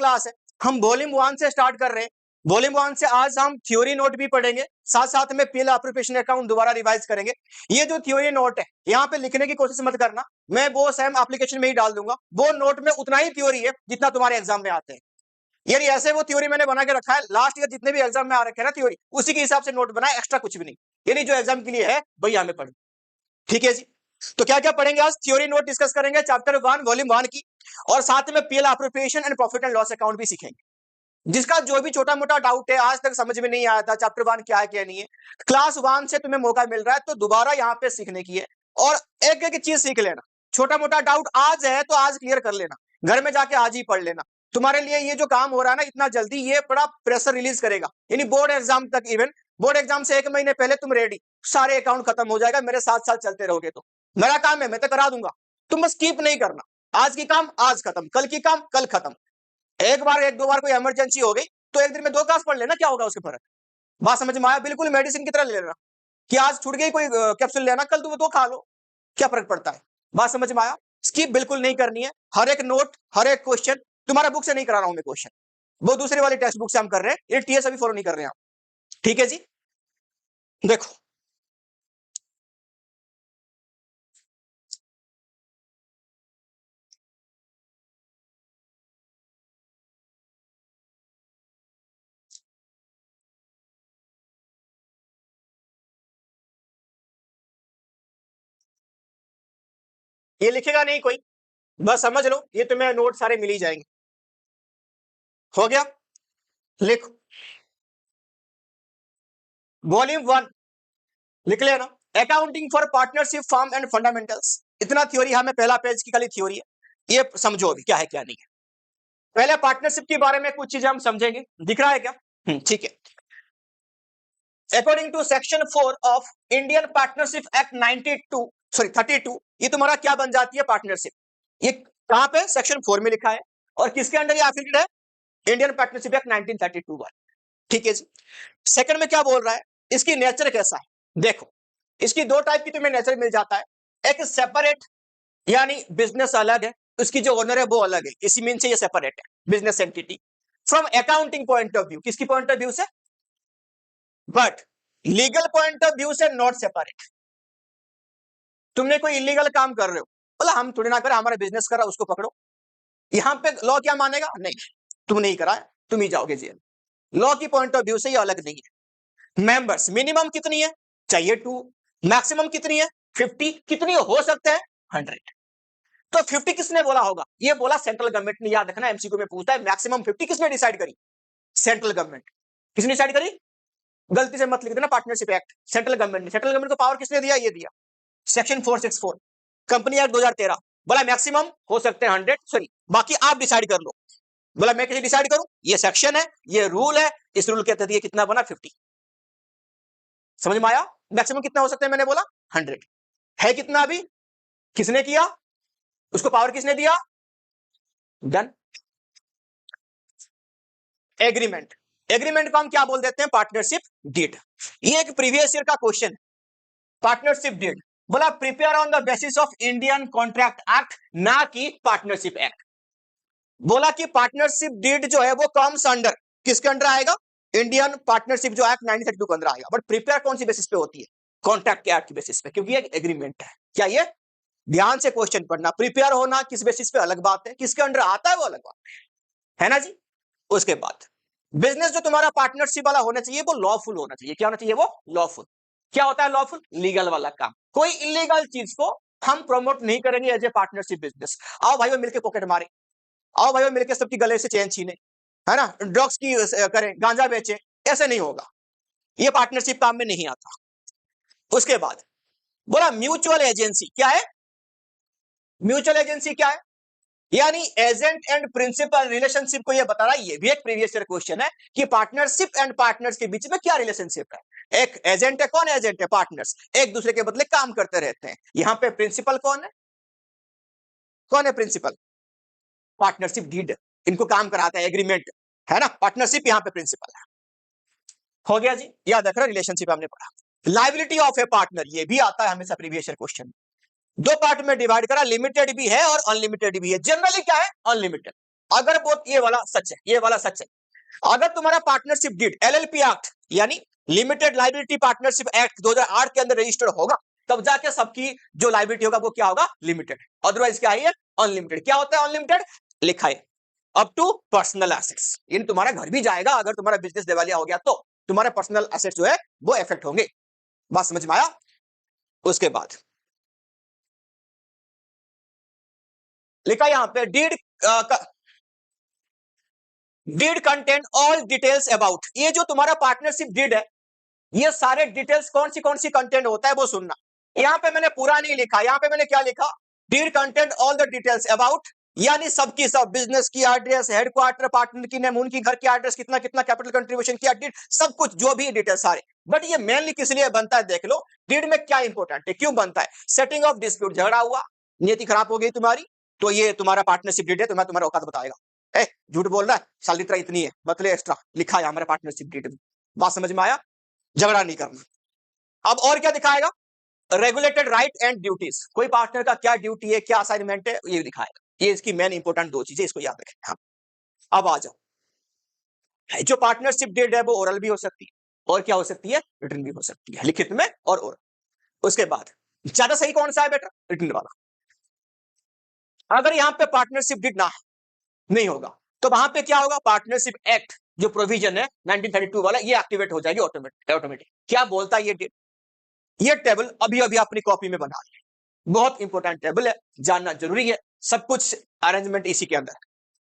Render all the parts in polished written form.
Class है, हम volume 1 से स्टार्ट कर रहे हैं। वॉल्यूम 1 से आज हम थ्योरी नोट भी पढ़ेंगे, साथ साथ में पीएल एप्रोप्रिएशन अकाउंट दोबारा रिवाइज करेंगे। ये जो थ्योरी नोट है यहाँ पे लिखने की कोशिश मत करना, मैं वो सेम एप्लीकेशन में ही डाल दूंगा। वो नोट में उतना ही थ्योरी है जितना तुम्हारे एग्जाम में आते हैं। यानी ऐसे वो थ्योरी मैंने बना के रखा है, लास्ट ईयर जितने भी एग्जाम में आ रखे हैं ना थ्योरी, उसी के हिसाब से नोट बनाए, एक्स्ट्रा कुछ भी नहीं। यानी जो एग्जाम के लिए है वही हमें पढ़े। ठीक है जी, तो क्या क्या पढ़ेंगे आज? थ्योरी नोट डिस्कस करेंगे चैप्टर 1 वॉल्यूम 1 की, और साथ में PL appropriation and profit and loss account भी सीखेंगे। जिसका जो भी छोटा मोटा डाउट है, आज तक समझ में नहीं आया था चैप्टर 1 क्या है क्या नहीं है, क्लास 1 से तुम्हें मौका मिल रहा है तो दोबारा यहाँ पे सीखने की है, और एक एक चीज सीख लेना। छोटा मोटा डाउट आज है तो आज क्लियर कर लेना, घर में जाके आज ही पढ़ लेना। तुम्हारे लिए ये जो काम हो रहा है ना इतना जल्दी, ये बड़ा प्रेशर रिलीज करेगा। यानी बोर्ड एग्जाम तक, इवन बोर्ड एग्जाम से 1 महीने पहले तुम रेडी, सारे अकाउंट खत्म हो जाएगा। मेरे साथ साथ चलते रहोगे तो मेरा काम है, मैं तो करा दूंगा, तुम बस स्किप नहीं करना। आज की काम आज खत्म, कल की काम कल खत्म। एक बार एक दो बार कोई इमरजेंसी हो गई तो एक दिन में 2 क्लास पढ़ लेना, क्या होगा उसके फर्क? बात समझ में आया? बिल्कुल मेडिसिन की तरह ले लेना कि आज छूट गई कोई कैप्सूल लेना, कल तुम 2 खा लो, क्या फर्क पड़ता है? बात समझ में आया? स्किप बिल्कुल नहीं करनी है। हर एक नोट, हर एक क्वेश्चन, तुम्हारा बुक से नहीं करा रहा हूं मैं क्वेश्चन, वो दूसरी वाली टेक्स्ट बुक से हम कर रहे हैं, ये टीएस अभी फॉलो नहीं कर रहे हैं आप। ठीक है जी, देखो ये लिखेगा नहीं कोई, बस समझ लो ये तुम्हें नोट सारे मिल ही जाएंगे। हो गया, लिखो वॉल्यूम 1 लिख लेना, accounting for partnership firm and fundamentals. इतना थ्योरी हमें, पहला पेज की खाली थ्योरी है, ये समझो अभी क्या है क्या नहीं है। पहले पार्टनरशिप के बारे में कुछ चीजें हम समझेंगे, दिख रहा है क्या? ठीक है। According to section 4 of Indian partnership act 32, ये तुम्हारा क्या बन जाती है? पार्टनरशिप। ये कहां पे? सेक्शन 4 में लिखा है, और किसके अंडर ये एफिलिएटेड है? इंडियन पार्टनरशिप एक्ट 1932 वाला। ठीक है जी। सेकंड में क्या बोल रहा है, इसकी नेचर कैसा है? देखो इसकी 2 टाइप की तुम्हें नेचर मिल जाता है। एक सेपरेट, यानी बिजनेस अलग है, उसकी जो ओनर है वो अलग है, इसी मीन से ये सेपरेट है, business entity from accounting point of view. किसकी पॉइंट ऑफ व्यू से? But legal point of view से नॉट सेपरेट। तुमने कोई इलीगल काम कर रहे हो, बोला हम थोड़ी ना कर, हमारा बिजनेस कर रहा, उसको पकड़ो। यहां पे लॉ क्या मानेगा? नहीं, तुम नहीं करा है, तुम ही जाओगे जेल। लॉ की पॉइंट ऑफ व्यू से ये अलग नहीं है। मेंबर्स मिनिमम कितनी है? चाहिए 2। मैक्सिमम कितनी है? 50। कितनी हो सकते हैं? 100। तो 50 किसने बोला होगा? ये बोला सेंट्रल गवर्नमेंट ने। याद रखना, एमसीक्यू में पूछता है मैक्सिमम 50 किसने डिसाइड करी? Central government. किसने डिसाइड करी? गलती से मत लिख देना पार्टनरशिप एक्ट, सेंट्रल गवर्नमेंट ने। सेंट्रल गवर्नमेंट को पावर किसने दिया? ये दिया, सेक्शन 464 कंपनी एक्ट 2013। बोला मैक्सिमम हो सकते हैं 100, सॉरी बाकी आप डिसाइड कर लो। बोला मैं कैसे डिसाइड करूं? ये सेक्शन है, ये रूल है, इस रूल के तहत ये कितना बना? 50। समझ में आया? मैक्सिमम कितना हो सकता है? मैंने बोला 100 है। कितना अभी? किसने किया? उसको पावर किसने दिया? डन। एग्रीमेंट, एग्रीमेंट को हम क्या बोल देते हैं? Partnership deed. ये एक प्रीवियस ईयर का क्वेश्चन, पार्टनरशिप डीड। बोला prepare on the basis of Indian contract act, ना कि पार्टनरशिप एक्ट। बोला कि पार्टनरशिप डीड जो है वो कम्स अंडर, किसके अंडर आएगा? इंडियन पार्टनरशिप जो एक्ट 1932 के अंदर आएगा। बट प्रिपेयर कौन सी बेसिस पे होती है? कॉन्ट्रैक्ट के एक्ट की बेसिस पे, क्योंकि ये एग्रीमेंट है। क्या ये? ध्यान से क्वेश्चन पढ़ना, प्रिपेयर होना किस बेसिस पे अलग बात है, किसके अंडर आता है वो अलग बात है ना जी। उसके बाद बिजनेस जो तुम्हारा पार्टनरशिप वाला होना चाहिए वो लॉफुल होना चाहिए। क्या होना चाहिए? वो लॉफुल। क्या होता है लॉफुल? लीगल वाला काम। कोई इलीगल चीज को हम प्रमोट नहीं करेंगे एज ए पार्टनरशिप बिजनेस। आओ भाई मिलकर पॉकेट मारे, आओ भाई मिलकर सबकी गले से चेन छीने, है ना, ड्रग्स की करें, गांजा बेचे, ऐसे नहीं होगा, ये पार्टनरशिप काम में नहीं आता। उसके बाद बोला म्यूचुअल एजेंसी। क्या है म्यूचुअल एजेंसी? क्या है? यानी एजेंट एंड प्रिंसिपल रिलेशनशिप को ये बता रहा है। ये भी एक प्रीवियस ईयर क्वेश्चन है कि पार्टनरशिप एंड पार्टनर्स के बीच में क्या रिलेशनशिप है। एक एजेंट है, कौन एजेंट है? पार्टनर्स, एक दूसरे के बदले काम करते रहते हैं। यहां पे प्रिंसिपल कौन है? कौन है प्रिंसिपल? पार्टनरशिप डीड, इनको काम कराता है, एग्रीमेंट है ना, पार्टनरशिप यहां पे प्रिंसिपल है। हो गया जी, याद रखना, रिलेशनशिप हमने पढ़ा। लायबिलिटी ऑफ ए पार्टनर, ये भी आता है हमेशा प्रीवियस ईयर क्वेश्चन में। 2 पार्ट में डिवाइड करा, लिमिटेड भी है और अनलिमिटेड भी है। जनरली क्या है? अनलिमिटेड। अगर बोथ, ये वाला सच है, ये वाला सच है, अगर तुम्हारा पार्टनरशिप डीड एलएलपी एक्ट यानी लिमिटेड लाइबिलिटी पार्टनरशिप एक्ट 2008 के अंदर रजिस्टर्ड होगा, तब जाके सबकी जो लाइबिलिटी होगा वो क्या होगा, लिमिटेड। अदरवाइज क्या है, अनलिमिटेड। क्या होता है अनलिमिटेड, लिखा है अप टू पर्सनल एसेट्स। इन तुम्हारा घर भी जाएगा अगर तुम्हारा बिजनेस दिवालिया हो गया तो तुम्हारे पर्सनल एसेट्स जो है वो इफेक्ट होंगे। बात समझ में आया। उसके बाद लिखा यहां पे deed deed content all details about, ये जो तुम्हारा पार्टनरशिप डीड है ये सारे डिटेल्स कौन सी कंटेंट होता है वो सुनना। यहां पे मैंने पूरा नहीं लिखा, यहां पे मैंने क्या लिखा, deed content all the details about, यानी सबकी सब, बिजनेस की एड्रेस, हेडक्वार्टर, पार्टनर की नेम, उनकी घर की एड्रेस, कितना कितना कैपिटल कंट्रीब्यूशन किया, डीड सब कुछ जो भी डिटेल सारे। बट ये मेनली किस लिए बनता है देख लो, डीड में क्या इंपॉर्टेंट है, क्यों बनता है, सेटिंग ऑफ डिस्प्यूट, झगड़ा हुआ, नीति खराब हो गई तुम्हारी, तो ये तुम्हारा पार्टनरशिप डीड है, तुम्हारा औकात बताएगा। झूठ बोल रहा है, सालित्रा इतनी है, मतलब एक्स्ट्रा लिखा है हमारे पार्टनरशिप डीड में। बात समझ में आया, झगड़ा नहीं करना। अब और क्या दिखाएगा, रेगुलेटेड राइट एंड ड्यूटीज, कोई पार्टनर का क्या ड्यूटी है, क्या असाइनमेंट है, ये दिखाएगा। ये इसकी मेन इंपॉर्टेंट दो चीजें, इसको याद रखें। हाँ, अब आ जाओ, जो पार्टनरशिप डीड है वो ओरल भी हो सकती है और क्या हो सकती है, रिटर्न भी हो सकती है, लिखित में और ओरल। उसके बाद ज्यादा सही कौन सा है बेटा, रिटर्न वाला। अगर यहां पे पार्टनरशिप डीड ना नहीं होगा तो वहां पे क्या होगा, पार्टनरशिप एक्ट जो प्रोविजन है 1932 वाला, ये एक्टिवेट हो जाएगी ऑटोमेटिक। क्या बोलता है ये डीड, ये टेबल अभी अभी अपनी कॉपी में बना लिया, बहुत इंपॉर्टेंट टेबल है, जानना जरूरी है। सब कुछ अरेंजमेंट इसी के अंदर,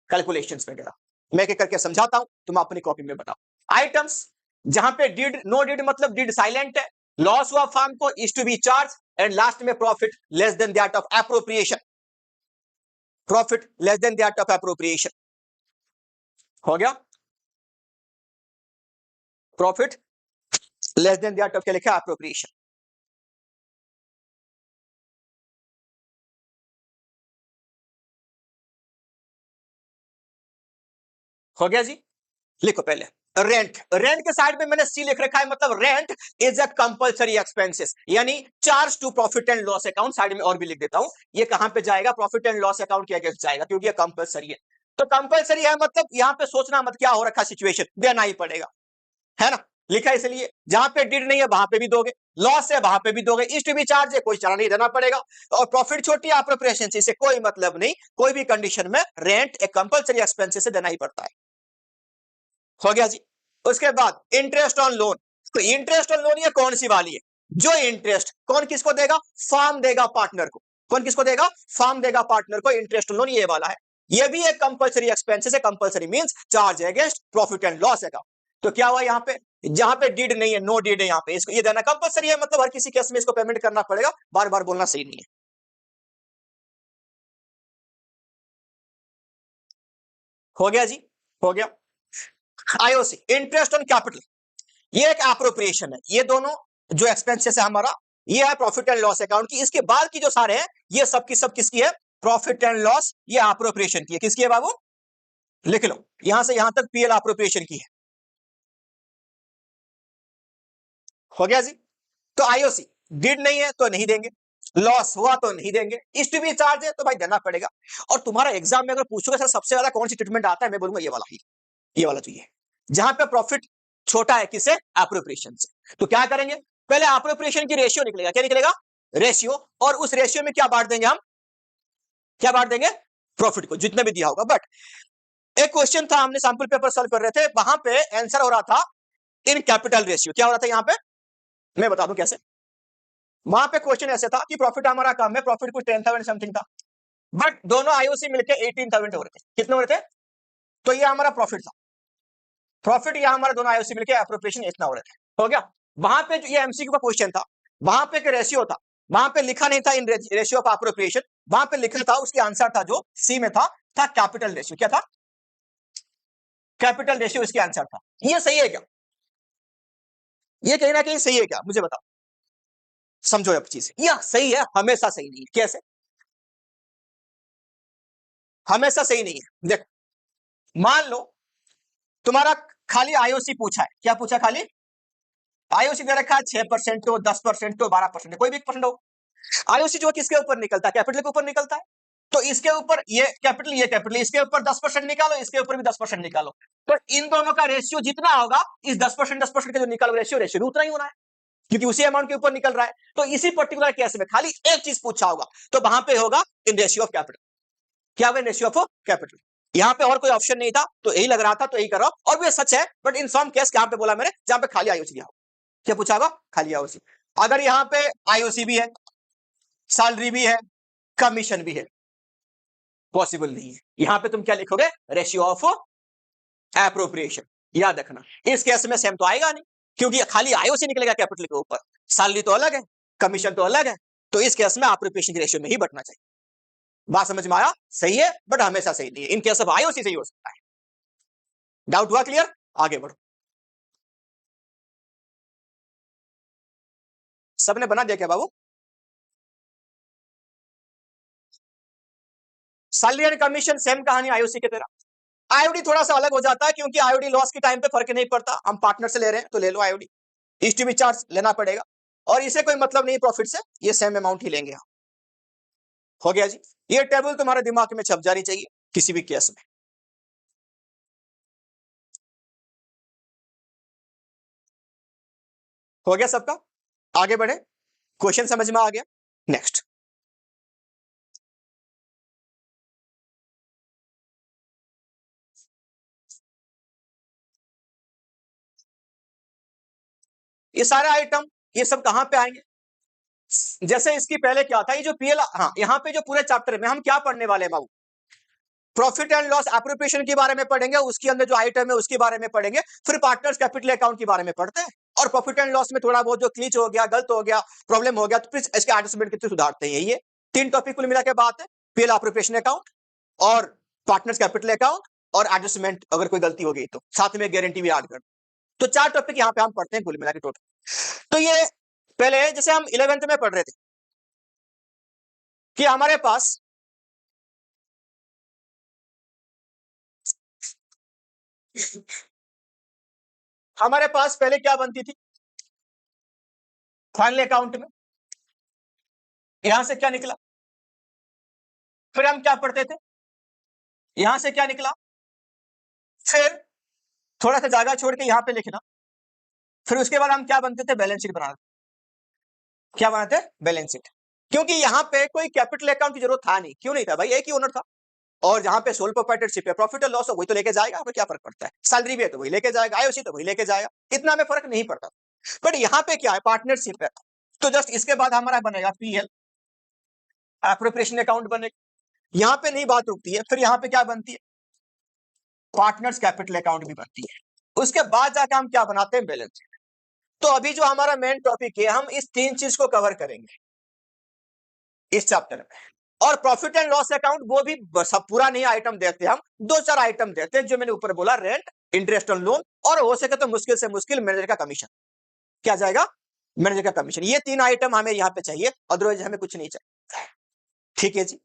कैलकुलेशंस वगैरह मैं एक करके समझाता हूं, तुम अपनी कॉपी में बताओ। आइटम्स जहां पे डीड, नो डीड मतलब डीड साइलेंट है, लॉस हुआ फार्म को is to be charge, and last में profit less than that of appropriation, profit less than that of appropriation हो गया, profit less than that of क्या लिखा, एप्रोप्रिएशन। हो गया जी, लिखो पहले रेंट, रेंट के साइड में मैंने सी लिख रखा है, मतलब rent is a compulsory expenses, यानी charge to profit and loss account. Side में और भी लिख देता हूं, ये कहां पे जाएगा, प्रॉफिट एंड लॉस अकाउंट के अगेंस्ट जाएगा, क्योंकि ये कंपलसरी है। तो कंपलसरी है मतलब यहां पे सोचना मत क्या हो रखा सिचुएशन, देना ही पड़ेगा, है ना, लिखा है इसलिए। जहां पे डिड नहीं है वहां पे भी दोगे, लॉस है वहां पे भी दोगे, इस टू बी चार्ज है कोई चार्ज नहीं देना पड़ेगा, और प्रॉफिट छोटी एप्रोप्रिएशन से कोई मतलब नहीं, कोई भी कंडीशन में रेंट एक कंपलसरी एक्सपेंसेस से देना ही पड़ता है। हो गया जी। उसके बाद इंटरेस्ट ऑन लोन, तो इंटरेस्ट ऑन लोन ये कौन सी वाली है, जो इंटरेस्ट कौन किसको देगा, फार्म देगा पार्टनर को, कौन किसको देगा, फार्म देगा पार्टनर को इंटरेस्ट ऑन लोन, ये वाला है। ये भी एक कंपलसरी एक्सपेंसेस है, compulsory means charge against profit and loss account. तो क्या हुआ यहाँ पे, जहां पे डीड नहीं है, नो डीड है, यहाँ पे इसको ये देना कंपलसरी है, मतलब हर किसी केस में इसको पेमेंट करना पड़ेगा, बार बार बोलना सही नहीं है। हो गया जी, हो गया। आईओसी इंटरेस्ट ऑन कैपिटल, ये एक एप्रोप्रिएशन है, ये दोनों जो एक्सपेंसेस है हमारा, ये है प्रॉफिट एंड लॉस अकाउंट की, इसके बाद की जो सारे हैं ये सब की सब किसकी है, प्रॉफिट एंड लॉस, ये एप्रोप्रिएशन की है, किसकी है बाबू, लिख लो यहां से यहां तक पीएल एप्रोप्रिएशन की है। हो गया जी। तो आईओसी डिड नहीं है तो नहीं देंगे, लॉस हुआ तो नहीं देंगे, इस टू बी चार्ज है तो भाई देना पड़ेगा। और तुम्हारा एग्जाम में अगर पूछोगे सर सबसे ज्यादा कौन सी ट्रीटमेंट आता है, मैं बोलूंगा ये वाला ही, ये वाला चाहिए, जहां पे प्रॉफिट छोटा है किससे, एप्रोप्रिएशन से। तो क्या करेंगे, पहले एप्रोप्रिएशन की रेशियो निकलेगा, क्या निकलेगा, रेशियो, और उस रेशियो में क्या बांट देंगे हम, क्या बांट देंगे, प्रॉफिट को जितना भी दिया होगा। बट एक क्वेश्चन था, हमने सैंपल पेपर सॉल्व कर रहे थे, वहां पे आंसर हो रहा था इन कैपिटल रेशियो, क्या हो रहा था यहाँ पे, मैं बता दूं कैसे। वहां पे क्वेश्चन ऐसे था कि प्रॉफिट हमारा कम है, प्रॉफिट कुछ 10,000 समथिंग था, बट दोनों आईओसी मिलकर 18,000 हो रहे थे, कितने हो रहे थे, तो ये हमारा प्रॉफिट था, प्रॉफिट या हमारे दोनों आईओसी मिलकर एप्रोप्रिएशन इतना हो रहे थे। हो गया, वहां पे जो ये एमसीक्यू का क्वेश्चन था, वहां पे एक रेशियो था, वहां पे लिखा नहीं था इन रेशियो ऑफ एप्रोप्रिएशन, वहां पे लिखा था, उसके आंसर था जो सी में था कैपिटल रेशियो, क्या था, कैपिटल रेशियो इसके आंसर था। ये सही है क्या, ये कहीं ना कहीं सही है क्या, मुझे बताओ, समझो अब चीज, यह सही है, हमेशा सही नहीं है, कैसे, हमेशा सही नहीं है। देख, मान लो तुम्हारा खाली आईओसी पूछा है, क्या पूछा, खाली आईओसी दे रखा है 6% हो, 10% हो, 12% कोई भी 1% हो। आईओसी जो किसके ऊपर निकलता है, कैपिटल के ऊपर निकलता है, तो इसके ऊपर ये कैपिटल, इसके ऊपर 10% निकालो, इसके ऊपर भी 10% निकालो, तो इन दोनों का रेशियो जितना होगा इस 10% का जो निकालो रेशियो भी उतना ही होना है, क्योंकि उसी अमाउंट के ऊपर निकल रहा है। तो इसी पर्टिकुलर केस में खाली एक चीज पूछा होगा, तो वहां पे होगा इन रेशियो ऑफ कैपिटल। क्या होगा? Ratio of capital. यहां पे और कोई ऑप्शन नहीं था, तो यही लग रहा था, तो यही करो। और भी सच है, बट इन सम केस यहां पे बोला मैंने जहां पे खाली आईओसी दिया, क्या पूछा होगा? खाली आईओसी। अगर यहां पे आईओसी भी है, सैलरी भी है, कमीशन भी है, पॉसिबल नहीं है। यहां पे तुम क्या लिखोगे? Ratio of appropriation. याद रखना, इस केस में सेम तो आएगा नहीं, क्योंकि खाली आईओसी निकलेगा कैपिटल के ऊपर, सैलरी तो अलग है, कमीशन तो अलग है। तो इस केस में एप्रोप्रिएशन की रेशियो में ही बटना चाहिए। बात समझ में आया? सही है, बट हमेशा सही नहीं है। इन केस ऑफ आईओसी सही हो सकता है। डाउट हुआ क्लियर? आगे बढ़ो। सबने बना दिया क्या बाबू? सैलरी एंड कमीशन सेम कहानी आईओसी की तरह। आईओडी थोड़ा सा अलग हो जाता है, क्योंकि आईओडी लॉस के टाइम पे फर्क नहीं पड़ता। हम पार्टनर से ले रहे हैं तो ले लो आईओडी, ईस्टीबी चार्ज लेना पड़ेगा, और इसे कोई मतलब नहीं प्रॉफिट से, ये सेम अमाउंट ही लेंगे हम। हो गया जी। ये टेबल तुम्हारे दिमाग में छप जानी चाहिए किसी भी केस में। हो गया सबका? आगे बढ़े, क्वेश्चन समझ में आ गया? नेक्स्ट, ये सारे आइटम ये सब कहां पे आएंगे? जैसे इसकी पहले क्या था, ये जो पीएल, हाँ, यहां पे जो पूरे चैप्टर में हम क्या पढ़ने वाले हैं बाबू? प्रॉफिट एंड लॉस एप्रोप्रिएशन के बारे में पढ़ेंगे, उसके अंदर जो आइटम है उसके बारे में पढ़ेंगे, फिर पार्टनर्स कैपिटल अकाउंट के बारे में पढ़ते हैं। और प्रॉफिट एंड लॉस में थोड़ा बहुत जो क्लीच हो गया, गलत हो गया, प्रॉब्लम हो गया, तो फिर इसके एडजस्टमेंट कितने सुधारते हैं। ये तीन टॉपिक कुल मिला के बात है, पीएल एप्रोप्रिएशन अकाउंट और पार्टनर्स कैपिटल अकाउंट और एडजस्टमेंट, अगर कोई गलती हो गई तो साथ में गारंटी भी ऐड कर। तो चार टॉपिक यहाँ पे हम पढ़ते हैं कुल मिला के टोटल। तो ये पहले जैसे हम 11th में पढ़ रहे थे कि हमारे पास पहले क्या बनती थी फाइनल अकाउंट में, यहां से क्या निकला, फिर हम क्या पढ़ते थे, यहां से क्या निकला, फिर थोड़ा सा जगह छोड़ के यहां पे लिखना, फिर उसके बाद हम क्या बनते थे, बैलेंस शीट बनाते। क्या बनाते? Balance sheet. क्योंकि यहां पे कोई कैपिटल अकाउंट की जरूरत था नहीं। क्यों नहीं था भाई? एक ही ओनर था, और जहां पे सोल प्रोप्राइटरशिप है, प्रॉफिट और लॉस हो वही तो लेके जाएगा, हमें क्या फर्क पड़ता है? सैलरी भी है तो वही लेके जाएगा, आईओसी तो वही लेके जाएगा, इतना हमें फर्क नहीं पड़ता। बट यहाँ पे क्या है, पार्टनरशिप है, तो जस्ट इसके बाद हमारा बनेगा पीएल एप्रोप्रिएशन अकाउंट बनेगा। यहां पे नहीं बात रुकती है, फिर यहां पे क्या बनती है, पार्टनर्स कैपिटल अकाउंट भी बनती है। उसके बाद जाकर हम क्या बनाते हैं, बैलेंस शीट। तो अभी जो हमारा मेन टॉपिक है, हम इस तीन चीज को कवर करेंगे इस चैप्टर में। और प्रॉफिट एंड लॉस अकाउंट वो भी सब पूरा नहीं आइटम देखते हम, दो चार आइटम देखते हैं, जो मैंने ऊपर बोला, रेंट, इंटरेस्ट ऑन लोन, और हो सके तो मुश्किल से मुश्किल मैनेजर का कमीशन। क्या जाएगा? मैनेजर का कमीशन। ये तीन आइटम हमें यहाँ पे चाहिए, अदरवाइज हमें कुछ नहीं चाहिए। ठीक है जी।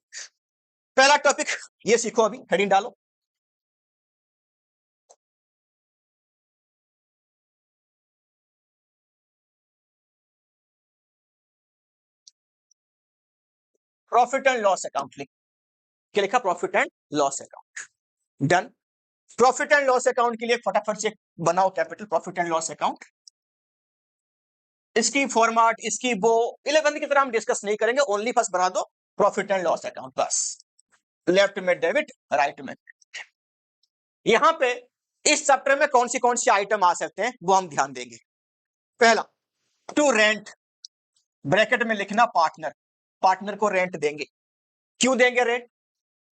पहला टॉपिक ये सीखो, अभी हेडिंग डालो, प्रॉफिट एंड लॉस अकाउंट। लिख क्या लिखा? Profit and loss account. Done. Profit and loss account के लिए फटाफट से बनाओ capital profit and loss account. इसकी फॉर्मेट, इसकी वो 11 की तरह हम डिस्कस नहीं करेंगे, ओनली फर्स्ट बना दो प्रॉफिट एंड लॉस अकाउंट बस। लेफ्ट में डेबिट, राइट में। यहां पे इस चैप्टर में कौन सी आइटम आ सकते हैं वो हम ध्यान देंगे। पहला, टू रेंट, ब्रैकेट में लिखना पार्टनर, पार्टनर को रेंट देंगे। क्यों देंगे रेंट?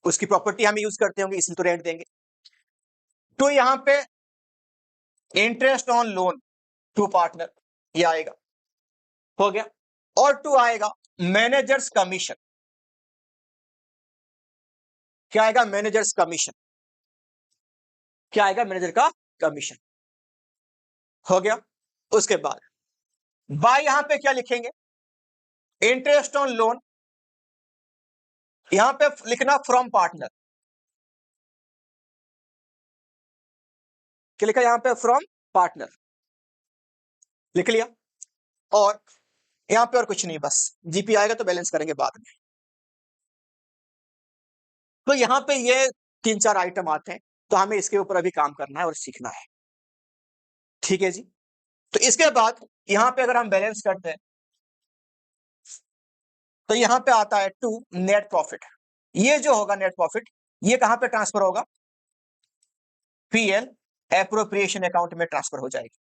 उसकी प्रॉपर्टी हम यूज करते होंगे, इसलिए तो रेंट देंगे। तो यहां पे interest on loan to partner, ये आएगा। हो गया। और टू आएगा मैनेजर्स कमीशन। क्या आएगा? Managers commission. क्या आएगा? मैनेजर का कमीशन। हो गया। उसके बाद बाय यहां पे क्या लिखेंगे? इंटरेस्ट ऑन लोन, यहां पे लिखना फ्रॉम पार्टनर। क्या लिखा यहां पे? From partner. लिख लिया। और यहां पे और कुछ नहीं, बस जीपी आएगा तो बैलेंस करेंगे बाद में। तो यहाँ पे ये 3-4 आइटम आते हैं, तो हमें इसके ऊपर अभी काम करना है और सीखना है। ठीक है जी। तो इसके बाद यहाँ पे अगर हम बैलेंस करते हैं तो यहाँ पे आता है टू नेट प्रॉफिट। ये जो होगा नेट प्रॉफिट, ये कहां पे ट्रांसफर होगा? पीएल एप्रोप्रिएशन अकाउंट में ट्रांसफर हो जाएगी।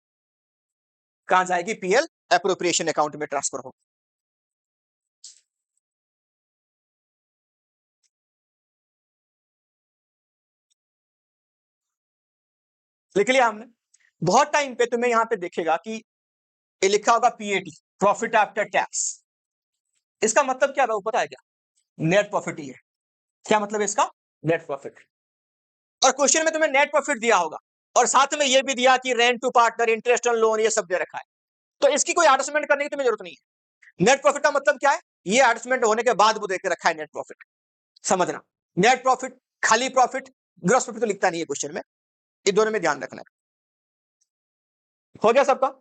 कहां जाएगी? पीएल एप्रोप्रिएशन अकाउंट में ट्रांसफर होगा। लिख लिया हमने। बहुत टाइम पे तुम्हें यहां पे देखेगा कि ये लिखा होगा पीएटी, प्रॉफिट आफ्टर टैक्स। इसका मतलब क्या है पता है क्या? नेट प्रॉफिट ही है। क्या मतलब है इसका? Net profit. और क्वेश्चन में तुम्हें नेट प्रॉफिट दिया होगा और साथ में यह भी दिया कि rent to partner, interest on loan, ये सब दे रखा है। तो इसकी कोई एडजस्टमेंट करने की तुम्हें जरूरत नहीं है। नेट प्रॉफिट का मतलब क्या है? ये एडजस्टमेंट होने के बाद वो देके रखा है नेट प्रॉफिट। समझना, नेट प्रॉफिट, खाली प्रॉफिट, ग्रॉस प्रॉफिट तो लिखता नहीं है क्वेश्चन में। ये दोनों में ध्यान रखना है। हो गया सबका?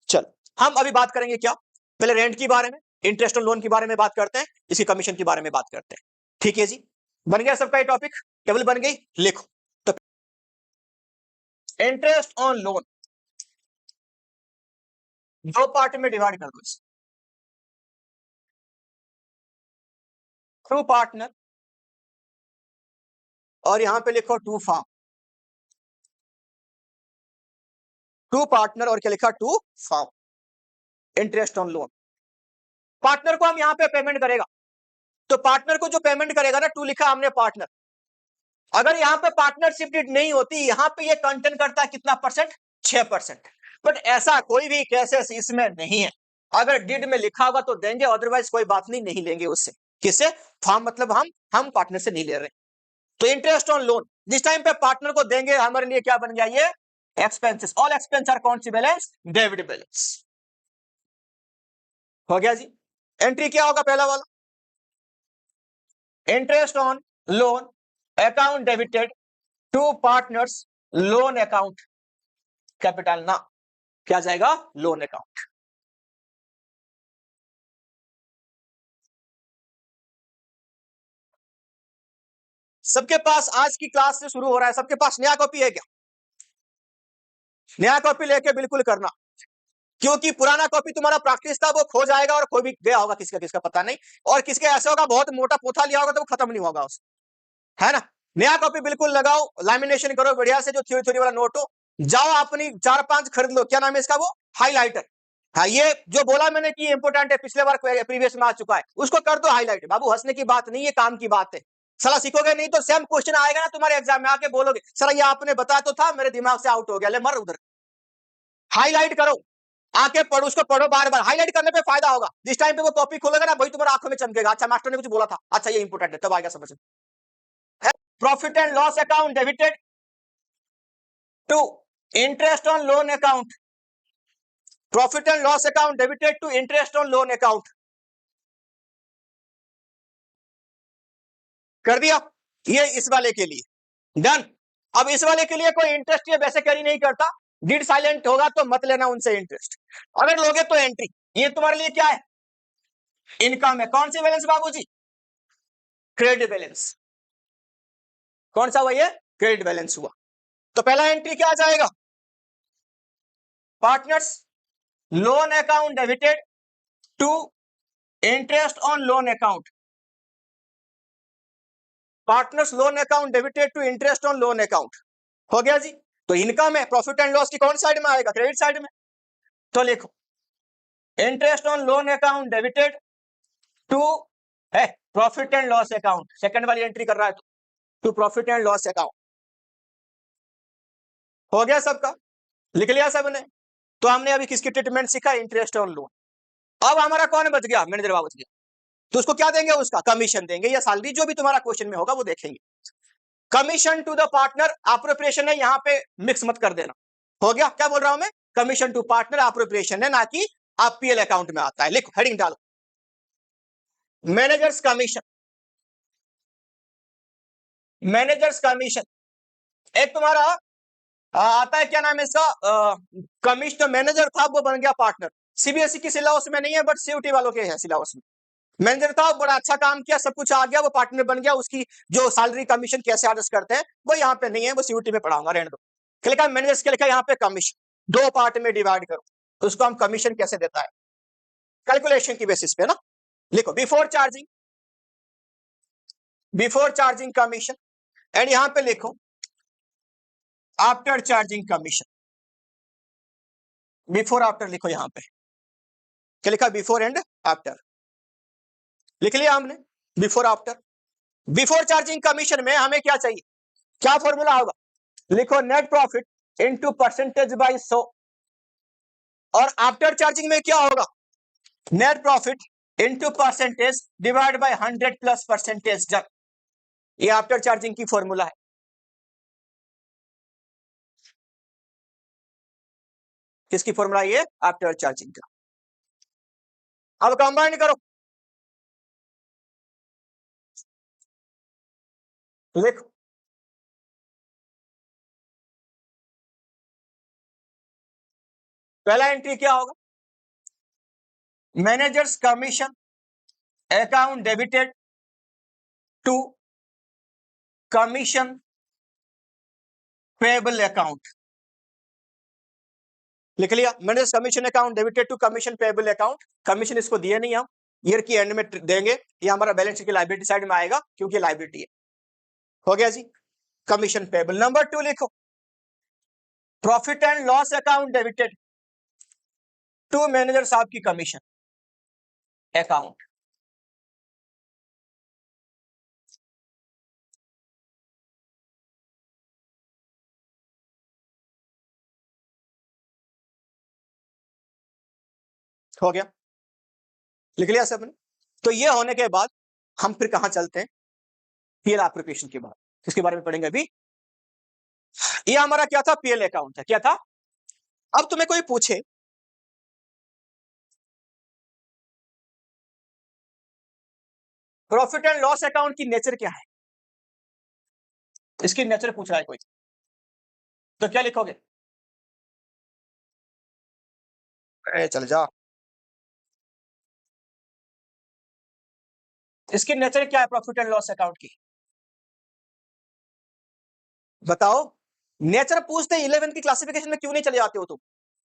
चल, हम अभी बात करेंगे क्या? पहले रेंट के बारे में, इंटरेस्ट ऑन लोन के बारे में बात करते हैं, इसकी कमीशन के बारे में बात करते हैं। ठीक है जी, बन गया सबका ये टॉपिक? टेबल बन गई? लिखो। तो इंटरेस्ट ऑन लोन दो पार्ट में डिवाइड कर दो इसे। टू पार्टनर और यहां पे लिखो टू फार्म। टू पार्टनर और क्या लिखा? To form. Interest on loan, partner को हम यहां पे पेमेंट करेगा, तो पार्टनर को जो पेमेंट करेगा ना, टू लिखा हमने पार्टनर। अगर यहां पे पार्टनरशिप डीड नहीं होती, यहां पे ये कंटेंट करता है कितना परसेंट? 6%। बट ऐसा कोई भी केसेस इसमें नहीं है। अगर डिड में लिखा होगा तो देंगे, अदरवाइज कोई बात नहीं, नहीं लेंगे उससे। किससे? फार्म मतलब हम पार्टनर से नहीं ले रहे। तो इंटरेस्ट ऑन लोन जिस टाइम पे पार्टनर को देंगे, हमारे लिए क्या बन गया? ये एक्सपेंसेस। ऑल एक्सपेंस आर कौन सी बैलेंस? Debit balance. हो गया जी। एंट्री क्या होगा? पहला वाला, interest on loan account debited to partners loan account, capital ना, क्या जाएगा? Loan account. सबके पास आज की क्लास से शुरू हो रहा है, सबके पास नया कॉपी है क्या? नया कॉपी लेके बिल्कुल करना, क्योंकि पुराना कॉपी तुम्हारा प्रैक्टिस था, वो खो जाएगा और कोई भी गया होगा, किसका किसका पता नहीं। और किसके ऐसे होगा बहुत मोटा पोथा लिया होगा तो वो खत्म नहीं होगा उस, है ना? नया कॉपी बिल्कुल लगाओ, लैमिनेशन करो बढ़िया से, जो थ्योरी थ्योरी वाला नोट हो। जाओ अपनी 4-5 खरीद लो। क्या नाम है इसका? वो हाईलाइटर। हाँ, ये जो बोला मैंने कि इंपोर्टेंट है, पिछले बार प्रीवियस में आ चुका है, उसको कर दो हाईलाइट। बाबू हंसने की बात नहीं है, काम की बात है। साला सीखोगे नहीं तो सेम क्वेश्चन आएगा ना तुम्हारे एग्जाम में, आके बोलोगे सर ये आपने बताया तो था, मेरे दिमाग से आउट हो गया। ले मर उधर। हाईलाइट करो, आके पढ़ो, उसको पढ़ो बार बार। हाईलाइट करने पे फायदा होगा, जिस टाइम पे वो टॉपिक खोलेगा ना, वही तुम्हारी आंखों में चमकेगा। अच्छा मास्टर ने कुछ बोला था, अच्छा ये इंपोर्टेंट है, तब आएगा समझ में। Profit and loss account debited to interest on loan account. Profit and loss account debited to interest on loan account. कर दिया? ये इस वाले के लिए डन। अब इस वाले के लिए कोई इंटरेस्ट ये वैसे कैरी नहीं करता, डिड साइलेंट होगा तो मत लेना उनसे इंटरेस्ट। अगर लोगे तो एंट्री। ये तुम्हारे लिए क्या है? इनकम है। कौन सी बैलेंस बाबूजी? Credit balance. कौन सा हुआ ये? क्रेडिट बैलेंस हुआ। तो पहला एंट्री क्या आ जाएगा? Partners loan account debited to interest on loan account. Partners loan account debited to interest on loan account. हो गया जी। तो इनकम है, प्रॉफिट एंड लॉस की कौन साइड में आएगा? क्रेडिट साइड में। तो लिखो interest on loan account debited to है profit and loss account. Second वाली एंट्री कर रहा है तो to profit and loss account. हो गया सबका? लिख लिया सबने? तो हमने अभी किसकी ट्रीटमेंट सीखा? Interest on loan. अब हमारा कौन बच गया? मैनेजर बाबू बच गया। तो उसको क्या देंगे? उसका कमीशन देंगे या सैलरी, जो भी तुम्हारा क्वेश्चन में होगा वो देखेंगे। Commission to the partner appropriation है, यहां पे मिक्स मत कर देना। हो गया? क्या बोल रहा हूं मैं? कमीशन टू पार्टनर अप्रोप्रिएशन है, ना कि आप पीएल अकाउंट में आता है। लिखो, हेडिंग डालो, मैनेजर्स कमीशन। मैनेजर्स कमीशन एक तुम्हारा आता है, क्या नाम है इसका? कमिश्नर मैनेजर था, वो बन गया पार्टनर। सीबीएसई की सिलेबस में नहीं है, बट सीयूटी वालों के है सिलेबस में। मैनेजर था, बड़ा अच्छा काम किया, सब कुछ आ गया, वो पार्टनर बन गया, उसकी जो सैलरी कमीशन कैसे एडजस्ट करते हैं वो यहाँ पे नहीं है, वो सीयूटी में पढ़ाऊंगा, रहने दो। क्या लिखा है मैनेजर्स, क्या लिखा है यहाँ पे कमीशन, दो पार्ट में डिवाइड करो, तो उसको हम कमीशन कैसे देता है, कैलकुलेशन की बेसिस पे ना। लिखो बिफोर चार्जिंग कमीशन, एंड यहां पे लिखो after charging commission, before after लिखो यहां पे, क्या लिखा बिफोर एंड आफ्टर, लिख लिया हमने before after. Before charging commission में हमें क्या चाहिए, क्या फॉर्मूला होगा, लिखो net profit into percentage by 100, और आफ्टर चार्जिंग में क्या होगा, net profit into percentage divide by 100 plus percentage done. ये आफ्टर चार्जिंग की फॉर्मूला है। किसकी फॉर्मूला, ये आफ्टर चार्जिंग का। अब कंबाइन करो, लिखो पहला एंट्री क्या होगा, managers commission account debited to commission payable account, लिख लिया managers commission account debited to commission payable account. Commission इसको दिए नहीं हम, ईयर की एंड में देंगे, ये हमारा बैलेंस शीट की लायबिलिटी साइड में आएगा क्योंकि लायबिलिटी है। हो गया जी, कमीशन पेएबल। नंबर 2 लिखो profit and loss account debited to manager साहब की कमीशन अकाउंट, हो गया, लिख लिया सबने। तो ये होने के बाद हम फिर कहां चलते हैं, पीएल एप्लीकेशन के बाद, इसके बारे में पढ़ेंगे अभी। ये हमारा क्या था, पीएल अकाउंट है, क्या था। अब तुम्हें कोई पूछे प्रॉफिट एंड लॉस अकाउंट की नेचर क्या है, इसकी नेचर पूछ रहा है कोई, तो क्या लिखोगे, चल जा, इसकी नेचर क्या है प्रॉफिट एंड लॉस अकाउंट की, बताओ। नेचर पूछते 11th की क्लासिफिकेशन में क्यों नहीं चले जाते हो तुम,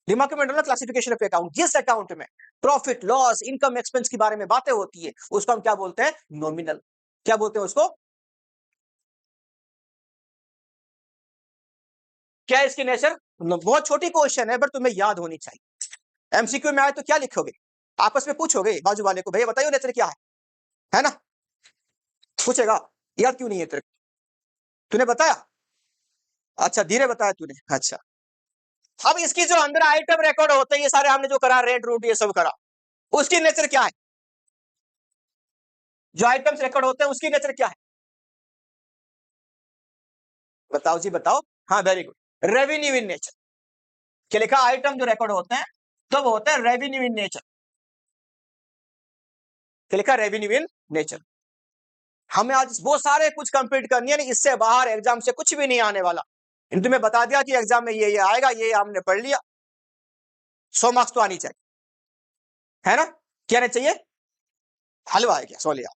दिमाग में डालना क्लासिफिकेशन ऑफ अकाउंट। जिस अकाउंट में प्रॉफिट लॉस इनकम एक्सपेंस की बारे में बातें होती है उसको हम क्या बोलते हैं, नॉमिनल। क्या बोलते हैं उसको, क्या है इसकी नेचर। बहुत छोटी क्वेश्चन है पर तुम्हें याद होनी चाहिए, एमसीक्यू में आए तो क्या लिखोगे, आपस में पूछोगे बाजू वाले को, भैया बताइए नेचर क्या है ना, पूछेगा याद क्यों नहीं है तेरे, तूने बताया, अच्छा धीरे बताया तूने, अच्छा। अब इसकी जो अंदर आइटम रिकॉर्ड होते हैं, ये सारे हमने जो करा, रेड रूट ये सब करा, उसकी नेचर क्या है, जो आइटम्स रिकॉर्ड होते हैं उसकी नेचर क्या है, बताओ जी बताओ। हाँ very good, revenue in nature. क्या लिखा, आइटम जो रिकॉर्ड होते हैं तो वो होते हैं रेवेन्यू इन नेचर, क्या लिखा, रेवेन्यू इन नेचर। हमें आज वो सारे कुछ कंप्लीट करनी है, इससे बाहर एग्जाम से कुछ भी नहीं आने वाला। इन तुम्हें बता दिया कि एग्जाम में ये आएगा, ये हमने पढ़ लिया, 100 मार्क्स तो आनी चाहिए, है ना, क्या नहीं चाहिए, हलवा है क्या, सो लिया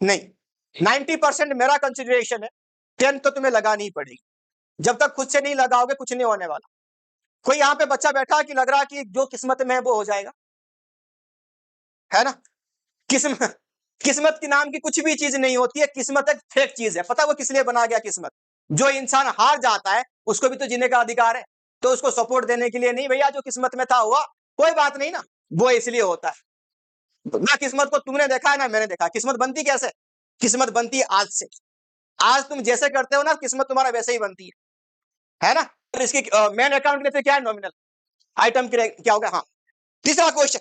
नहीं, 90% मेरा कंसिडरेशन है, 10 तो तुम्हें लगानी ही पड़ेगी, जब तक खुद से नहीं लगाओगे कुछ नहीं होने वाला। कोई यहाँ पे बच्चा बैठा कि लग रहा कि जो किस्मत में है वो हो जाएगा, है ना, किस्मत, किस्मत के नाम की कुछ भी चीज नहीं होती है, किस्मत एक फेक चीज है। पता है वो किस लिए बना गया किस्मत, जो इंसान हार जाता है उसको भी तो जीने का अधिकार है, तो उसको सपोर्ट देने के लिए नहीं, भैया जो किस्मत में था हुआ, कोई बात नहीं ना, वो इसलिए होता है ना। किस्मत को तुमने देखा है ना मैंने देखा, किस्मत बनती कैसे, किस्मत बनती है आज से, आज तुम जैसे करते हो ना किस्मत तुम्हारा वैसे ही बनती है ना। तो इसकी मेन अकाउंट में क्या है, नॉमिनल आइटम क्या होगा। हाँ, तीसरा क्वेश्चन,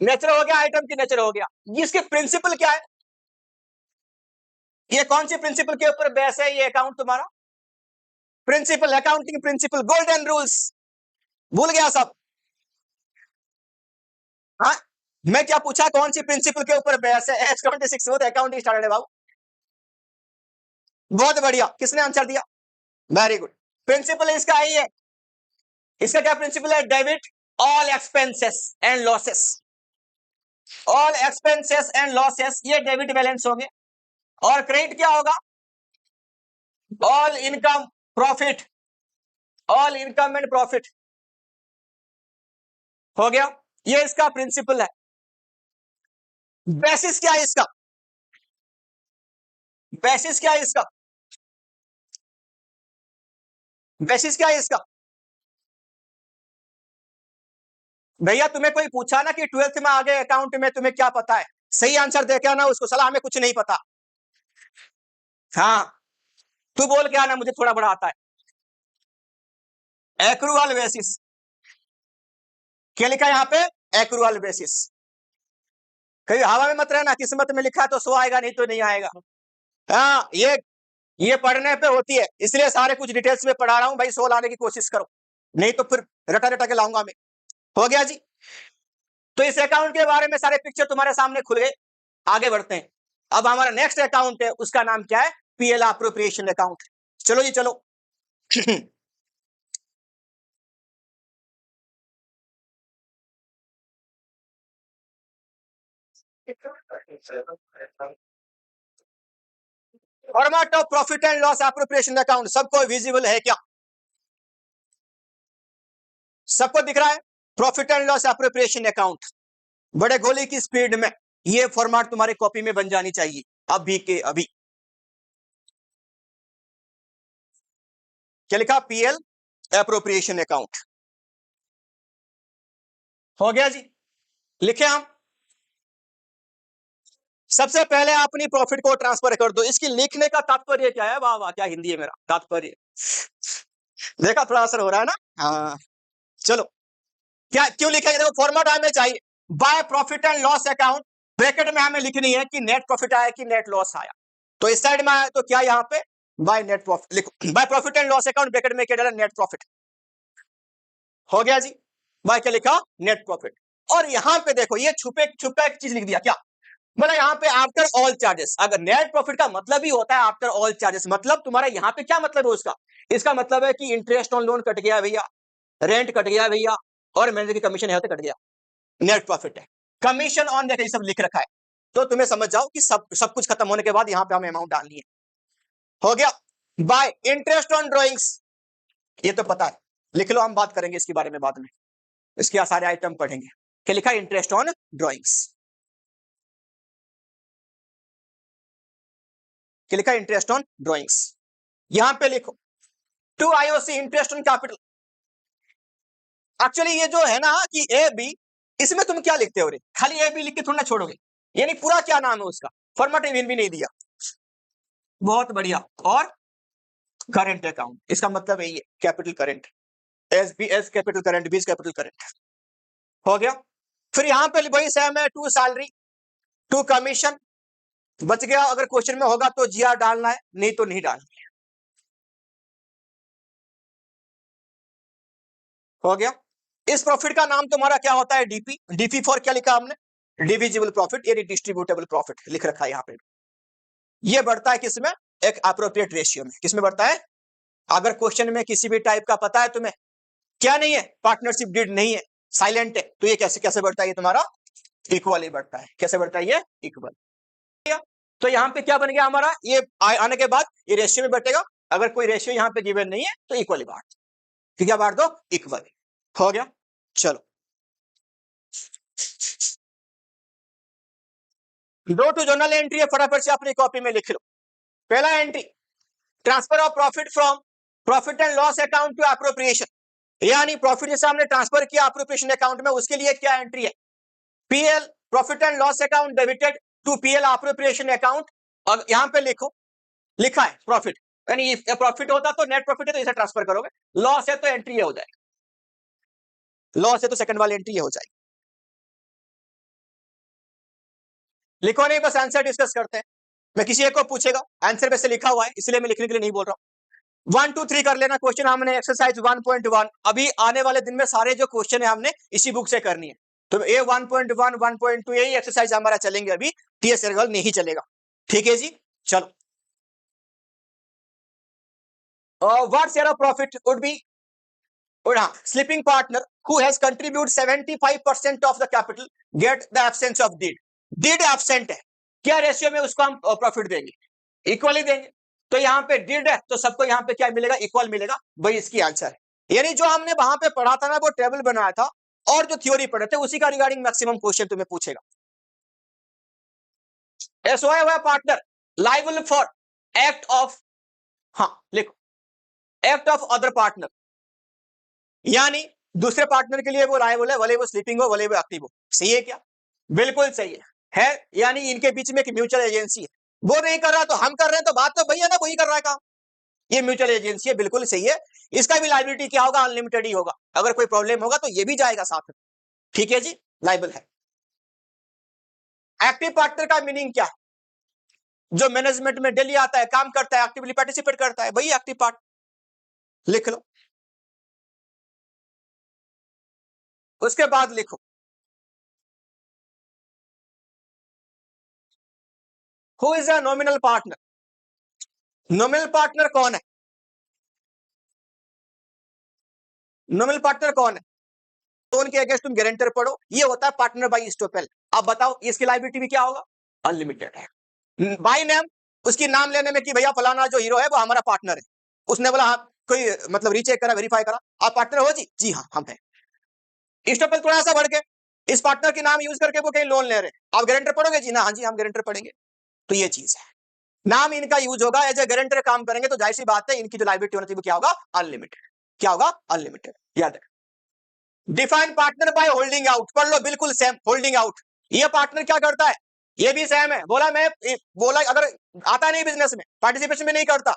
नेचर हो गया, आइटम की नेचर हो गया, इसके प्रिंसिपल क्या है, ये कौन सी प्रिंसिपल के ऊपर बेस है ये अकाउंट तुम्हारा, principle, accounting principle, golden rules, भूल गया सब। हाँ, मैं क्या पूछा, कौन सी प्रिंसिपल के ऊपर बेस है, H26 अकाउंटिंग स्टैंडर्ड है बाबू, बहुत बढ़िया, किसने आंसर दिया, वेरी गुड। प्रिंसिपल इसका ही है, इसका क्या प्रिंसिपल है, debit all expenses and losses, all expenses and losses ये डेबिट बैलेंस होंगे। और क्रेडिट क्या होगा? All income profit, all income and profit. हो गया, ये इसका प्रिंसिपल है। बेसिस क्या है इसका? बेसिस क्या है इसका? बेसिस क्या है इसका? भैया तुम्हें कोई पूछा ना कि 12th में आगे अकाउंट में तुम्हें क्या पता है, सही आंसर दे के आना उसको, सलाह हमें कुछ नहीं पता। हाँ, तू बोल के आना मुझे थोड़ा बड़ा आता है। एक्रूअल बेसिस, क्या लिखा है यहाँ पे? Accrual basis. कहीं हवा में मत रहना, किस्मत में लिखा है तो 100 आएगा, नहीं तो नहीं आएगा। हाँ, ये पढ़ने पे होती है, इसलिए सारे कुछ डिटेल्स में पढ़ा रहा हूं भाई, 100 लाने की कोशिश करो, नहीं तो फिर रटा रटा के लाऊंगा मैं। हो गया जी। तो इस अकाउंट के बारे में सारे पिक्चर तुम्हारे सामने खुल गए। आगे बढ़ते हैं। अब हमारा नेक्स्ट अकाउंट है, उसका नाम क्या है? PL appropriation account. चलो जी चलो। Format of profit and loss appropriation account सबको विजिबल है क्या? सबको दिख रहा है? Profit and loss appropriation account, बड़े गोली की स्पीड में ये फॉर्मेट तुम्हारी कॉपी में बन जानी चाहिए अभी के अभी। क्या लिखा? PL appropriation account. हो गया जी, लिखे हम। सबसे पहले अपनी प्रॉफिट को ट्रांसफर कर दो। इसकी लिखने का तात्पर्य क्या है? वाह वाह, क्या हिंदी है मेरा, तात्पर्य देखा, थोड़ा असर हो रहा है ना। हाँ चलो, क्या क्यों लिखेंगे? देखो फॉर्मेट हमें चाहिए, by profit and loss account, bracket में हमें लिखनी है कि नेट प्रॉफिट आया कि नेट लॉस आया। तो इस साइड में आया तो क्या यहाँ पे बाय नेट प्रॉफिट लिखो, by profit and loss account, bracket में क्या डाला? Net profit. हो गया जी, बाय क्या लिखा? Net profit. और यहाँ पे देखो ये छुपे छुपा एक चीज लिख दिया, क्या मतलब? यहाँ पे आफ्टर ऑल चार्जेस। अगर नेट प्रॉफिट का मतलब ही होता है आफ्टर ऑल चार्जेस, मतलब तुम्हारा यहाँ पे क्या मतलब है उसका? इसका मतलब है कि इंटरेस्ट ऑन लोन कट गया भैया, रेंट कट गया भैया, और मैनेजर की कमीशन है तो कट गया, नेट प्रॉफिट है। कमीशन ऑन देखो ये सब लिख रखा है, तो तुम्हें समझ जाओ कि सब सब कुछ खत्म होने के बाद यहाँ पे हमें अमाउंट डालनी है। हो गया। बाय इंटरेस्ट ऑन ड्रॉइंग्स, ये तो पता है, लिख लो, हम बात करेंगे इसके बारे में बाद में, इसके सारे आइटम पढ़ेंगे। क्या लिखा है? Interest on drawings. क्या लिखा है? Interest on drawings. यहां पे लिखो to IOC interest on capital. Actually ये जो है ना कि ए बी, इसमें तुम क्या लिखते हो रे? खाली ए बी लिख के थोड़ा ना छोड़ोगे, यानी पूरा क्या नाम है उसका, फॉर्मेट भी नहीं दिया। बहुत बढ़िया। और करंट अकाउंट, इसका मतलब यही है capital current, S B S capital current, B capital current. हो गया। फिर यहां पे वही सेम है, टू सैलरी, टू कमीशन। बच गया, अगर क्वेश्चन में होगा तो जीआर डालना है, नहीं तो नहीं डालना है। हो गया। इस प्रॉफिट का नाम तुम्हारा क्या होता है? डीपी। डीपी फॉर क्या लिखा हमने? डिविजिबल प्रॉफिट, यानी डिस्ट्रीब्यूटेबल प्रॉफिट लिख रखा है यहाँ पे। ये बढ़ता है किसमें? एक अप्रोप्रिएट रेशियो में। किसमें बढ़ता है? अगर क्वेश्चन में किसी भी टाइप का पता है तुम्हें, क्या नहीं है? पार्टनरशिप डीड नहीं है, साइलेंट है, तो ये कैसे कैसे बढ़ता है? ये तुम्हारा इक्वली बढ़ता है। कैसे बढ़ता है? ये इक्वल। तो यहाँ पे क्या बन गया हमारा? ये आने के बाद ये रेशियो में बढ़ेगा। अगर कोई रेशियो यहाँ पे गिवन नहीं है तो इक्वली बांट, क्या बांट दो? इक्वली। हो गया। चलो, दो टू जर्नल एंट्री है, फटाफट से अपनी कॉपी में लिख लो। पहला entry, transfer of profit from profit and loss account to appropriation, यानी प्रॉफिट जैसे हमने ट्रांसफर किया एप्रोप्रिएशन अकाउंट में, उसके लिए क्या एंट्री है? PL profit and loss account debited to PL appropriation account. और यहां पे लिखो, लिखा है प्रॉफिट, यानी प्रॉफिट होता तो नेट प्रॉफिट है तो इसे ट्रांसफर करोगे, लॉस है तो एंट्री ये हो जाएगी, लॉस है तो सेकंड वाली एंट्री ये हो जाएगी। लिखो नहीं, बस आंसर डिस्कस करते हैं। मैं किसी एक को पूछेगा, आंसर वैसे लिखा हुआ है इसलिए मैं लिखने के लिए नहीं बोल रहा हूं। 1 2 3 कर लेना क्वेश्चन, हमने एक्सरसाइज 1.1, अभी आने वाले दिन में सारे जो क्वेश्चन है हमने इसी बुक से करनी है। तो ए 1.1 1.2 यही एक्सरसाइज हमारा चलेंगे, अभी टीएस एरगल नहीं चलेगा। ठीक है जी, चलो। What share of profit would be और हाँ, sleeping partner who has contribute 75% of the capital get the absence of deed. Deed absent है, क्या रेशियो में उसको हम प्रॉफिट देंगे? इक्वली देंगे। तो यहां पे डीड है तो सबको यहां पे क्या मिलेगा? इक्वल मिलेगा। वही इसकी आंसर है। यानी जो हमने वहां पे पढ़ा था ना, वो टेबल बनाया था और जो थ्योरी पढ़े थे उसी का रिगार्डिंग मैक्सिमम क्वेश्चन तुम्हें पूछेगा। एसओए हुआ partner liable for act of, हाँ लिखो, एक्ट ऑफ अदर पार्टनर, यानी दूसरे पार्टनर के लिए वो लायबल है, भले वो स्लीपिंग हो भले वो एक्टिव हो। सही है क्या? बिल्कुल सही है यानी इनके बीच में एक म्यूचुअल एजेंसी है। वो नहीं कर रहा तो हम कर रहे हैं, तो बात तो भैया ना, वही कर रहा है काम। ये म्यूचुअल एजेंसी है, बिल्कुल सही है। इसका भी लाइबिलिटी क्या होगा? अनलिमिटेड ही होगा। अगर कोई प्रॉब्लम होगा तो ये भी जाएगा साथ में। ठीक है जी, लाइबल है। एक्टिव पार्टनर का मीनिंग क्या है? जो मैनेजमेंट में डेली आता है, काम करता है, एक्टिवली पार्टिसिपेट करता है, वही एक्टिव पार्ट। लिख लो। उसके बाद लिखो who is a nominal partner. Nominal partner कौन है? नॉमिनल पार्टनर कौन है? तो उनके अगेंस्ट तुम गारंटर पढ़ो, ये होता है पार्टनर बाय इस्टोपेल। अब बताओ इसकी लायबिलिटी भी क्या होगा? अनलिमिटेड है। बाय नेम, उसकी नाम लेने में कि भैया फलाना जो हीरो है वो हमारा पार्टनर है, उसने बोला हाँ, कोई मतलब रीचेक करा, वेरीफाई करा, आप पार्टनर हो जी? जी हाँ हम हैं। इस्टोपेल थोड़ा सा बढ़ के इस पार्टनर के नाम यूज करके वो कहीं लोन ले रहे हैं, आप गारंटर पढ़ोगे जी ना? हाँ जी हम गारंटर पढ़ेंगे। तो ये चीज है, नाम इनका यूज होगा, एज ए गारंटर काम करेंगे, तो जाहिर सी बात है इनकी जो लायबिलिटी होनी चाहिए वो क्या होगा? अनलिमिटेड। क्या होगा? अनलिमिटेड। याद है। Define partner by holding out, पढ़ लो, बिल्कुल सेम। होल्डिंग आउट, ये पार्टनर क्या करता है? ये भी सेम है। बोला मैं, बोला अगर आता नहीं बिजनेस में, पार्टिसिपेशन में नहीं करता,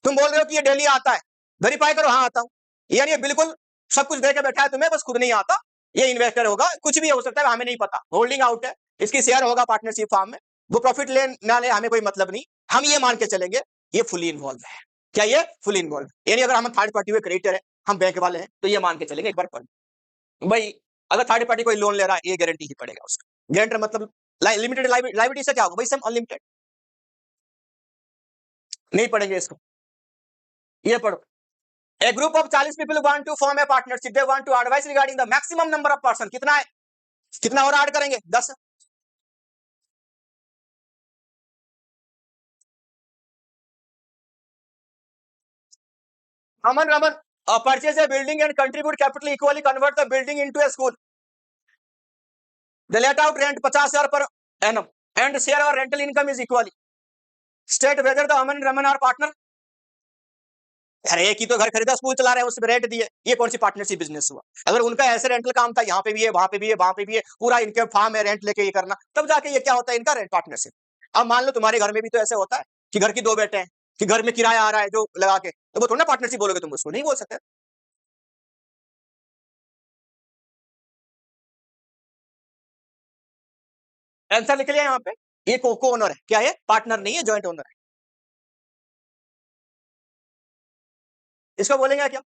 तुम बोल रहे हो कि ये डेली आता है, वेरीफाई करो, हाँ आता हूं, यानी ये बिल्कुल सब कुछ देके बैठा है तुम्हें, बस खुद नहीं आता। ये इन्वेस्टर होगा, कुछ भी हो सकता है, हमें नहीं पता। होल्डिंग आउट है, इसकी शेयर होगा पार्टनरशिप फार्म में, वो प्रॉफिट ले ना ले हमें कोई मतलब नहीं, हम ये मान के चलेंगे ये फुली इन्वॉल्व है। क्या ये फुली इन्वॉल्व? यानी अगर हम थर्ड पार्टी हुए क्रेडिटर है, हम बैंक वाले हैं, तो ये मान के चलेंगे। एक बार पढ़ भाई, अगर थर्ड पार्टी कोई लोन ले रहा है, ये गारंटी ही पड़ेगा उसका। गारंटर मतलब लिमिटेड लाइबिलिटी से क्या होगा भाई? सम अनलिमिटेड। नहीं पढ़ेंगे इसको, ये पढ़ो। A group of 40 people want to form a partnership. They want to advise regarding the maximum number of person. कितना है? कितना और ऐड करेंगे? 10। Aman Raman, purchase a building and contribute capital equally, convert the building into a school. They let out rent 50,000 per annum and share our rental income is equally. State whether the Aman Raman are partner. अरे एक ही तो घर खरीदा, school चला रहे हैं, उसमें rent दिए, ये कौन सी पार्टनरशिप बिजनेस हुआ? अगर उनका ऐसे रेंटल काम था, यहाँ पे भी है, वहां पे भी है, वहां पे भी है, पूरा इनके फार्म है, रेंट लेके ये करना, तब जाके ये क्या होता है? इनका रेंट पार्टनरशिप। अब मान लो तुम्हारे घर में भी तो ऐसे होता है कि घर की दो बेटे हैं, कि घर में किराया आ रहा है जो लगा के, तो वो थोड़ा ना पार्टनरशिप बोलोगे तुम उसको? नहीं बोल सकते। आंसर लिख लिया यहाँ पे, ये को ओनर है, क्या है? पार्टनर नहीं है, ज्वाइंट ओनर है। इसको बोलेंगे क्या?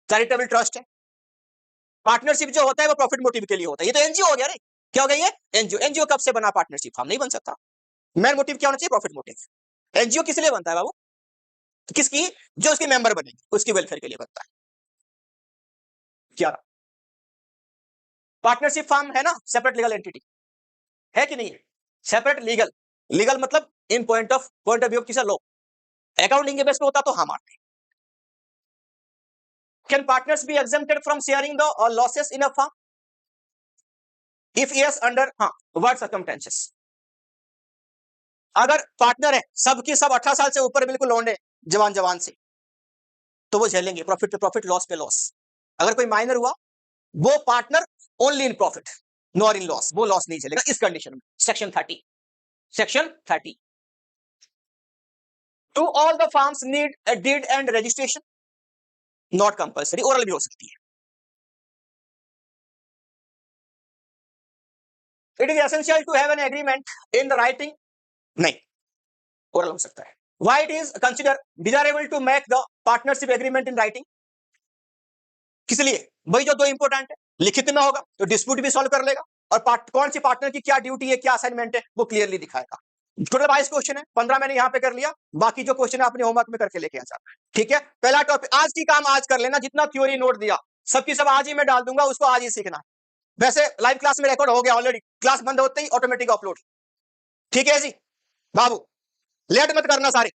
चैरिटेबल ट्रस्ट है। पार्टनरशिप जो होता है वो प्रॉफिट मोटिव के लिए होता है। ये तो एनजीओ हो गया रे। क्या हो गया ये? एनजीओ। एनजीओ कब से बना पार्टनरशिप फार्म? नहीं बन सकता। मेन मोटिव क्या होना चाहिए? Profit motive. एनजीओ किस लिए बनता है बाबू? किसकी? जो उसके मेंबर बनेंगे उसकी वेलफेयर के लिए बनता है। क्या पार्टनरशिप फार्म है ना, सेपरेट लीगल एंटिटी है कि नहीं है? सेपरेट लीगल, लीगल मतलब इन पॉइंट ऑफ व्यू किसी लॉ, अकाउंटिंग के बेस पे होता तो हम आते। Can partners B exempted from sharing the losses in a firm? If yes under, हाँ, व्हाट सर्कमस्टेंसेस? अगर पार्टनर है, सबकी सब 18 साल से ऊपर बिल्कुल लौंडे जवान जवान से, तो वो झेलेंगे प्रॉफिट पे प्रॉफिट, लॉस पे लॉस। अगर कोई माइनर हुआ, वो partner only in profit nor in loss, वो लॉस नहीं झेलेगा इस कंडीशन में। Section 30, section 30। To all the firms need a deed and registration? Not compulsory, oral भी हो सकती है। It is essential to have an agreement in the writing? नहीं, ओरल हो सकता है। Why it is consider desirable to make the partnership agreement in writing? किस लिए? वही जो दो इंपॉर्टेंट है, लिखित में होगा तो डिस्प्यूट भी सॉल्व कर लेगा, और कौन सी पार्टनर की क्या ड्यूटी है, क्या असाइनमेंट है, वो क्लियरली दिखाएगा। टोटल 22 क्वेश्चन है, 15 मैंने यहां पे कर लिया, बाकी जो क्वेश्चन है अपने होमवर्क में करके लेके आ जाना। ठीक है, पहला टॉपिक आज की काम आज कर लेना, जितना थ्योरी नोट दिया सबकी सब आज ही मैं डाल दूंगा, उसको आज ही सीखना है। वैसे लाइव क्लास में रिकॉर्ड हो गया ऑलरेडी, क्लास बंद होते ही ऑटोमेटिक अपलोड। ठीक है जी बाबू, लेट मत करना सारे।